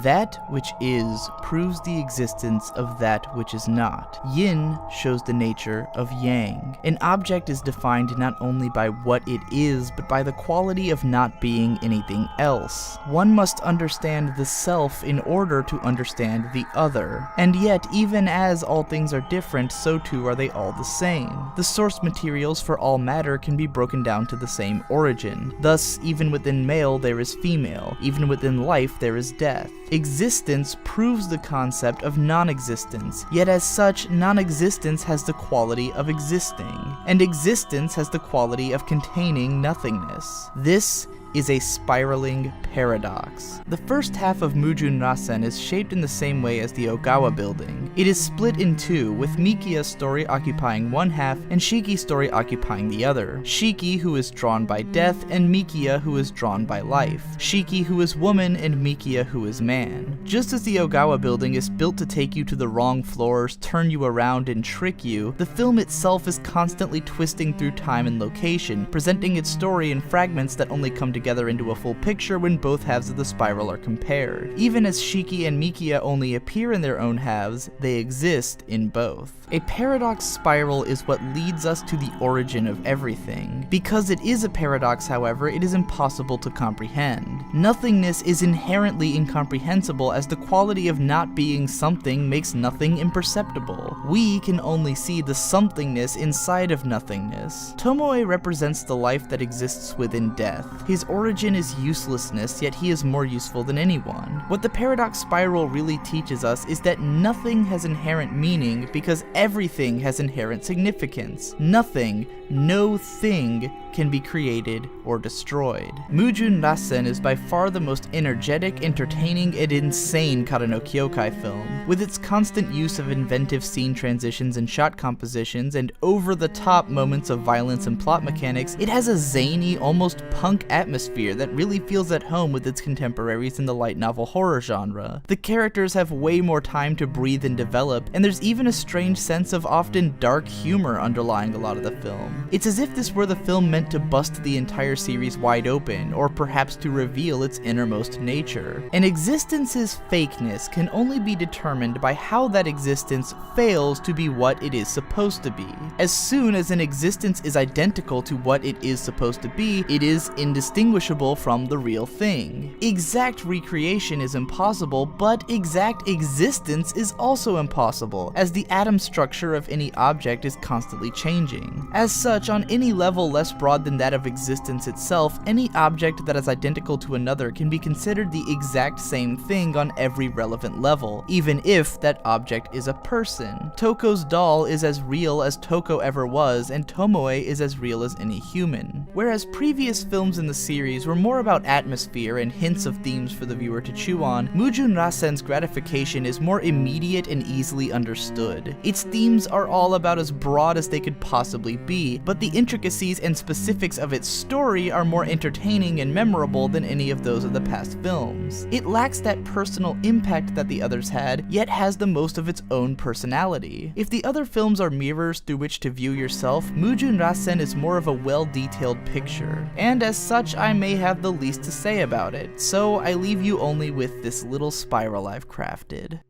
That which is proves the existence of that which is not. Yin shows the nature of yang. An object is defined not only by what it is, but by the quality of not being anything else. One must understand the self in order to understand the other. And yet, even as all things are different, so too are they all the same. The source materials for all matter can be broken down to the same origin. Thus, even within male there is female. Even within life there is death. Existence proves the concept of non-existence, yet as such, non-existence has the quality of existing, and existence has the quality of containing nothingness. This is a spiraling paradox. The first half of Mujun Rasen is shaped in the same way as the Ogawa building. It is split in two, with Mikiya's story occupying one half and Shiki's story occupying the other. Shiki, who is drawn by death, and Mikiya, who is drawn by life. Shiki, who is woman, and Mikiya, who is man. Just as the Ogawa building is built to take you to the wrong floors, turn you around, and trick you, the film itself is constantly twisting through time and location, presenting its story in fragments that only come together into a full picture when both halves of the spiral are compared. Even as Shiki and Mikiya only appear in their own halves, they exist in both. A paradox spiral is what leads us to the origin of everything. Because it is a paradox, however, it is impossible to comprehend. Nothingness is inherently incomprehensible, as the quality of not being something makes nothing imperceptible. We can only see the somethingness inside of nothingness. Tomoe represents the life that exists within death. His origin is uselessness, yet he is more useful than anyone. What the paradox spiral really teaches us is that nothing has inherent meaning because everything has inherent significance. Nothing, no thing, can be created or destroyed. Mujun Rasen is by far the most energetic, entertaining, and insane Kara no Kyoukai film. With its constant use of inventive scene transitions and shot compositions, and over-the-top moments of violence and plot mechanics, it has a zany, almost punk atmosphere that really feels at home with its contemporaries in the light novel horror genre. The characters have way more time to breathe and develop, and there's even a strange sense of often dark humor underlying a lot of the film. It's as if this were the film meant to bust the entire series wide open, or perhaps to reveal its innermost nature. An existence's fakeness can only be determined by how that existence fails to be what it is supposed to be. As soon as an existence is identical to what it is supposed to be, it is indistinguishable from the real thing. Exact recreation is impossible, but exact existence is also impossible, as the atom structure of any object is constantly changing. As such, on any level less broad than that of existence itself, any object that is identical to another can be considered the exact same thing on every relevant level, even if that object is a person. Toko's doll is as real as Toko ever was, and Tomoe is as real as any human. Whereas previous films in the series were more about atmosphere and hints of themes for the viewer to chew on, Mujun Rasen's gratification is more immediate and easily understood. Its themes are all about as broad as they could possibly be, but the intricacies and specifics of its story are more entertaining and memorable than any of those of the past films. It lacks that personal impact that the others had, yet has the most of its own personality. If the other films are mirrors through which to view yourself, Mujun Rasen is more of a well-detailed picture, and as such I may have the least to say about it, so I leave you only with this little spiral I've crafted.